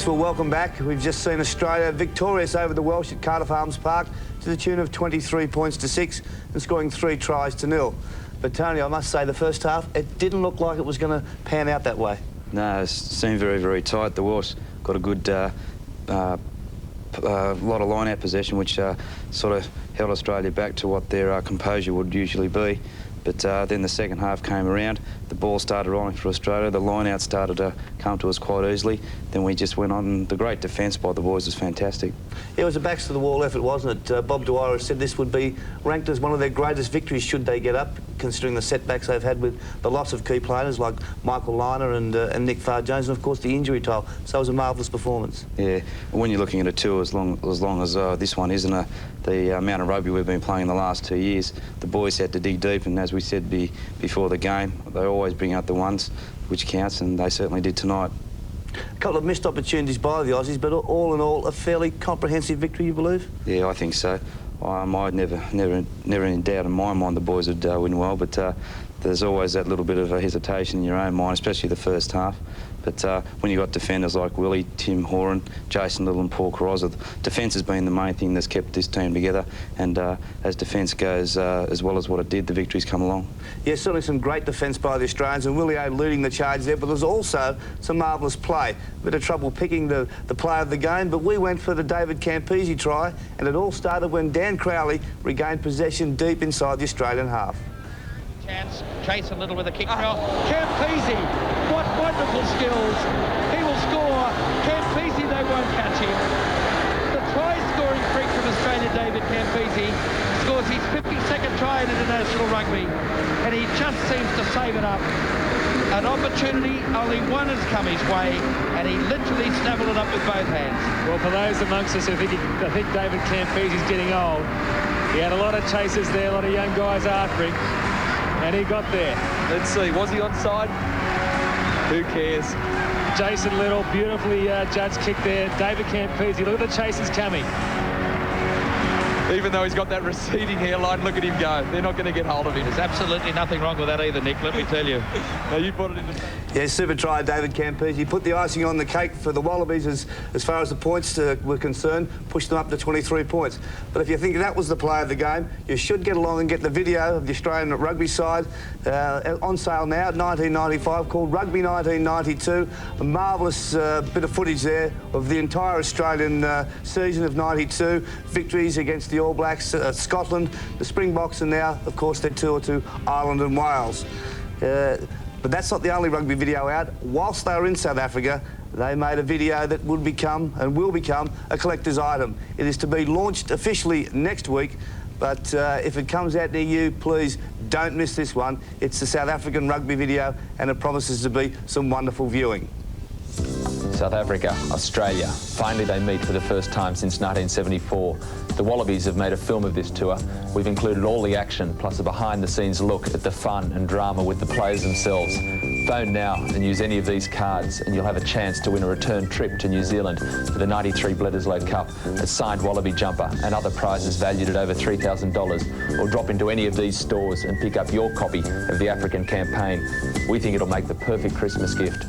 Yes, well, welcome back. We've just seen Australia victorious over the Welsh at Cardiff Arms Park to the tune of 23 points to 6 and scoring 3 tries to 0. But, Tony, I must say, the first half, it didn't look like it was going to pan out that way. No, it seemed very, very tight. The Welsh got a good lot of line-out possession, which sort of held Australia back to what their composure would usually be. But then the second half came around, the ball started rolling for Australia, the line-out started to come to us quite easily. Then we just went on. The great defence by the boys was fantastic. Yeah, it was a backs-to-the-wall effort, wasn't it? Bob Dwyer said this would be ranked as one of their greatest victories should they get up, considering the setbacks they've had with the loss of key players like Michael Liner and Nick Farr-Jones, and of course the injury toll. So it was a marvellous performance. Yeah, when you're looking at a tour as long as this one isn't, the amount of rugby we've been playing in the last 2 years, the boys had to dig deep, and as we said before the game, they always bring out the ones which counts, and they certainly did tonight. A couple of missed opportunities by the Aussies, but all in all, a fairly comprehensive victory, you believe? Yeah, I think so. I never in doubt in my mind the boys would win well, but there's always that little bit of a hesitation in your own mind, especially the first half. But when you've got defenders like Willie, Tim Horan, Jason Little and Paul Carozza, defence has been the main thing that's kept this team together, and as defence goes as well as what it did, the victories come along. Yeah, certainly some great defence by the Australians, and Willie O leading the charge there, but there's also some marvellous play. A bit of trouble picking the player of the game, but we went for the David Campese try, and it all started when Dan Crowley regained possession deep inside the Australian half. Chance, Jason Little with a kick throw. Campese, what wonderful skills. He will score. Campese, they won't catch him. The try-scoring freak from Australia, David Campese, scores his 52nd try in international rugby, and he just seems to save it up. An opportunity, only one has come his way, and he literally snaffled it up with both hands. Well, for those amongst us who think David Campese is getting old, he had a lot of chasers there, a lot of young guys after him. And he got there. Let's see, was he onside? Who cares? Jason Little, beautifully judged kick there. David Campese, look at the chasers coming. Even though he's got that receding hairline, look at him go. They're not going to get hold of him. There's absolutely nothing wrong with that either, Nick, let me tell you. No, you put it in the... Yeah, super try, David Campese. He put the icing on the cake for the Wallabies as far as the points were concerned, pushed them up to 23 points. But if you think that was the play of the game, you should get along and get the video of the Australian rugby side on sale now at 1995, called Rugby 1992. A marvellous bit of footage there of the entire Australian season of 92, victories against the All Blacks, Scotland, the Springboks, and now, of course, their tour to Ireland and Wales. But that's not the only rugby video out. Whilst they were in South Africa, they made a video that would become and will become a collector's item. It is to be launched officially next week, but if it comes out near you, please don't miss this one. It's the South African rugby video, and it promises to be some wonderful viewing. South Africa, Australia. Finally they meet for the first time since 1974. The Wallabies have made a film of this tour. We've included all the action, plus a behind-the-scenes look at the fun and drama with the players themselves. Phone now and use any of these cards and you'll have a chance to win a return trip to New Zealand for the 93 Bledisloe Cup, a signed Wallaby jumper and other prizes valued at over $3,000. Or drop into any of these stores and pick up your copy of the African campaign. We think it'll make the perfect Christmas gift.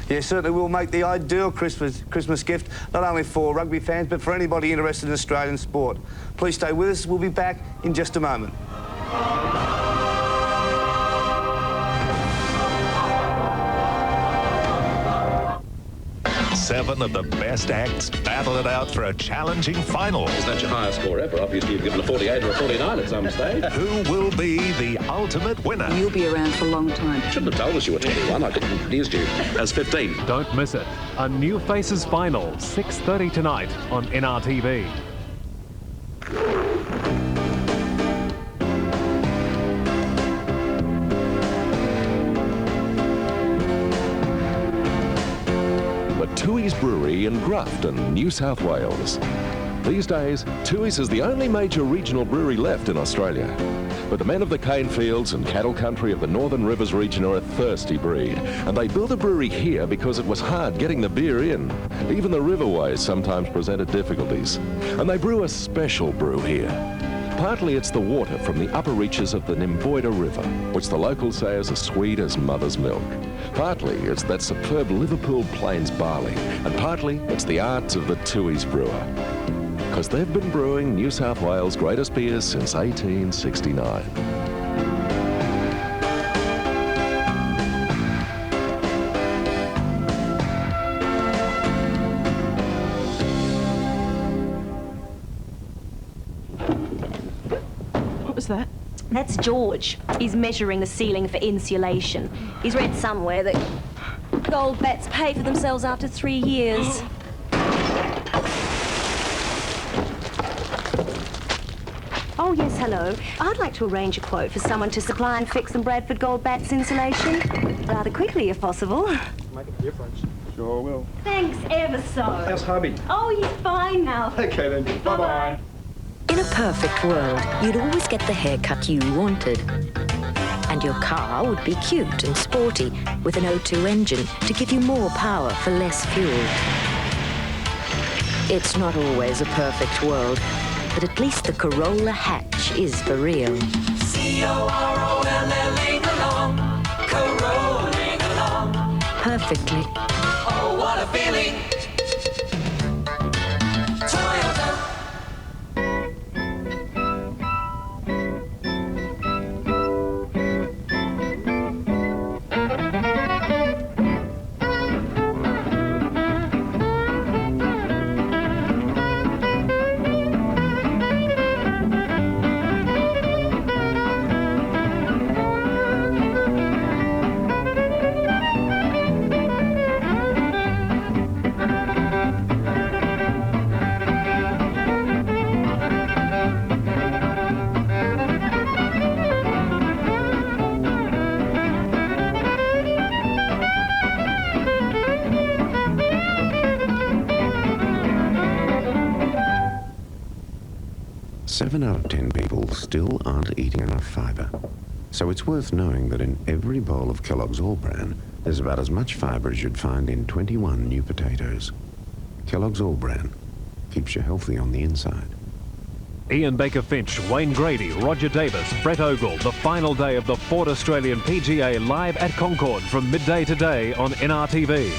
Yeah, certainly will make the ideal Christmas gift, not only for rugby fans, but for anybody interested in Australian sport. Please stay with us. We'll be back in just a moment. 7 of the best acts battle it out for a challenging final. Is that your highest score ever? Obviously, you've given a 48 or a 49 at some stage. Who will be the ultimate winner? You'll be around for a long time. Shouldn't have told us you were 21. I could have introduced you as 15. Don't miss it. A New Faces final, 6:30 tonight on NRTV. Tooheys Brewery in Grafton, New South Wales. These days, Tooheys is the only major regional brewery left in Australia. But the men of the cane fields and cattle country of the Northern Rivers region are a thirsty breed, and they built a brewery here because it was hard getting the beer in. Even the riverways sometimes presented difficulties, and they brew a special brew here. Partly it's the water from the upper reaches of the Nimboida River, which the locals say is as sweet as mother's milk. Partly it's that superb Liverpool Plains barley, and partly it's the arts of the Tooheys brewer. Because they've been brewing New South Wales' greatest beers since 1869. That? That's George. He's measuring the ceiling for insulation. He's read somewhere that gold bats pay for themselves after 3 years. Oh, yes, hello. I'd like to arrange a quote for someone to supply and fix some Bradford Gold Bats insulation. Rather quickly, if possible. Make a difference. Sure will. Thanks ever so. How's hubby? Oh, he's fine now. Okay then. Bye-bye. In a perfect world, you'd always get the haircut you wanted. And your car would be cute and sporty with an O2 engine to give you more power for less fuel. It's not always a perfect world, but at least the Corolla hatch is for real. C-O-R-O-L-L-ing along, Corolling along. Perfectly. Oh, what a feeling. Seven out of 10 people still aren't eating enough fibre. So it's worth knowing that in every bowl of Kellogg's All Bran, there's about as much fibre as you'd find in 21 new potatoes. Kellogg's All Bran keeps you healthy on the inside. Ian Baker Finch, Wayne Grady, Roger Davis, Brett Ogle. The final day of the Ford Australian PGA live at Concord from midday today on NRTV.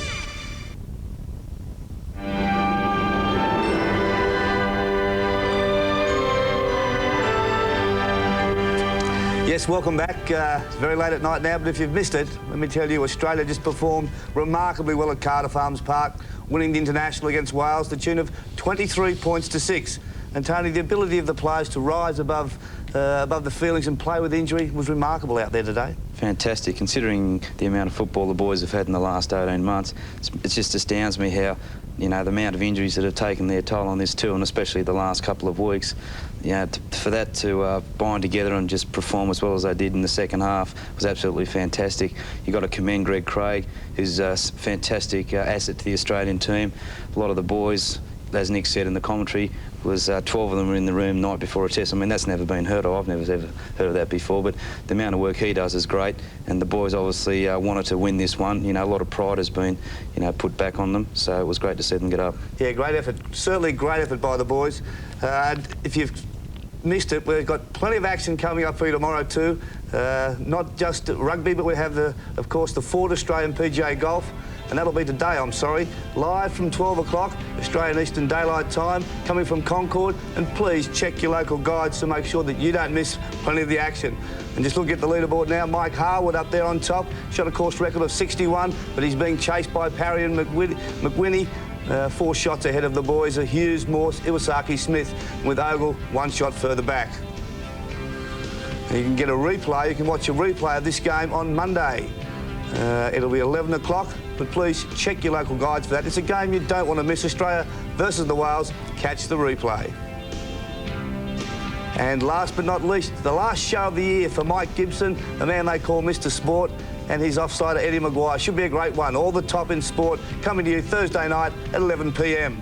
Yes, welcome back. It's very late at night now, but if you've missed it, let me tell you, Australia just performed remarkably well at Cardiff Arms Park, winning the international against Wales to the tune of 23 points to 6. And Tony, the ability of the players to rise above the feelings and play with injury was remarkable out there today. Fantastic, considering the amount of football the boys have had in the last 18 months. It just astounds me how, you know, the amount of injuries that have taken their toll on this tour, and especially the last couple of weeks. You know, for that to bind together and just perform as well as they did in the second half was absolutely fantastic. You've got to commend Greg Craig, who's a fantastic asset to the Australian team. A lot of the boys, as Nick said in the commentary, was 12 of them were in the room night before a test. I mean, that's never been heard of. I've never ever heard of that before, but the amount of work he does is great, and the boys obviously wanted to win this one. You know, a lot of pride has been, you know, put back on them, so it was great to see them get up. Yeah, great effort. Certainly great effort by the boys. If you've missed it, we've got plenty of action coming up for you tomorrow too. Not just rugby, but we have, of course, the Ford Australian PGA Golf. And that'll be today, I'm sorry, live from 12 o'clock, Australian Eastern Daylight Time, coming from Concord. And please check your local guides to make sure that you don't miss plenty of the action. And just look at the leaderboard now, Mike Harwood up there on top, shot a course record of 61, but he's being chased by Parry and McWhinney. 4 shots ahead of the boys are Hughes, Morse, Iwasaki, Smith, with Ogle 1 shot further back. And you can get a replay, you can watch a replay of this game on Monday. It'll be 11 o'clock, but please check your local guides for that. It's a game you don't want to miss. Australia versus the Wales. Catch the replay. And last but not least, the last show of the year for Mike Gibson, the man they call Mr. Sport, and his offsider Eddie Maguire. Should be a great one. All the top in sport coming to you Thursday night at 11 p.m.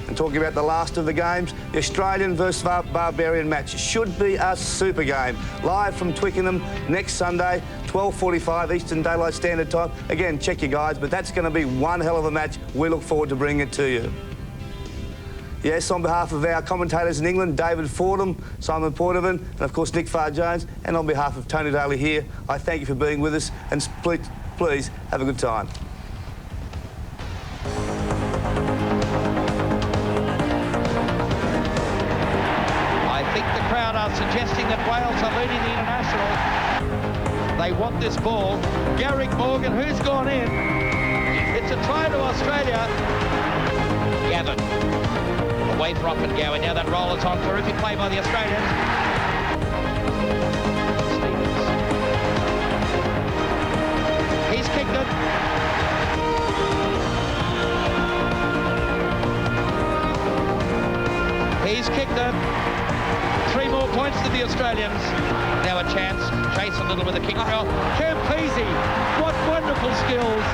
And talking about the last of the games, the Australian versus Barbarian match should be a super game. Live from Twickenham next Sunday, 12:45 Eastern Daylight Standard Time. Again, check your guides, but that's going to be one hell of a match. We look forward to bringing it to you. Yes, on behalf of our commentators in England, David Fordham, Simon Poitevin, and of course Nick Farr-Jones, and on behalf of Tony Daly here, I thank you for being with us, and please have a good time. I think the crowd are suggesting that Wales are leading the international. They want this ball. Garrick Morgan, who's gone in? It's a try to Australia. Gavin. Away for Oppengower. Now that roll is on. Terrific play by the Australians. Stevens. He's kicked it. He's kicked it. 3 more points to the Australians. Now a chance. Chase a little with a kick. Campese. What wonderful skills.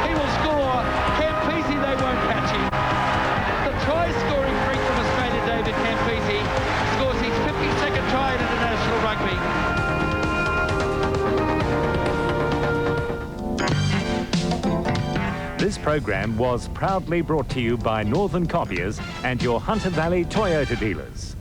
He will score. Campese, they won't catch him. The try-scoring freak from Australia, David Campese, scores his 52nd try in international rugby. This program was proudly brought to you by Northern Copiers and your Hunter Valley Toyota dealers.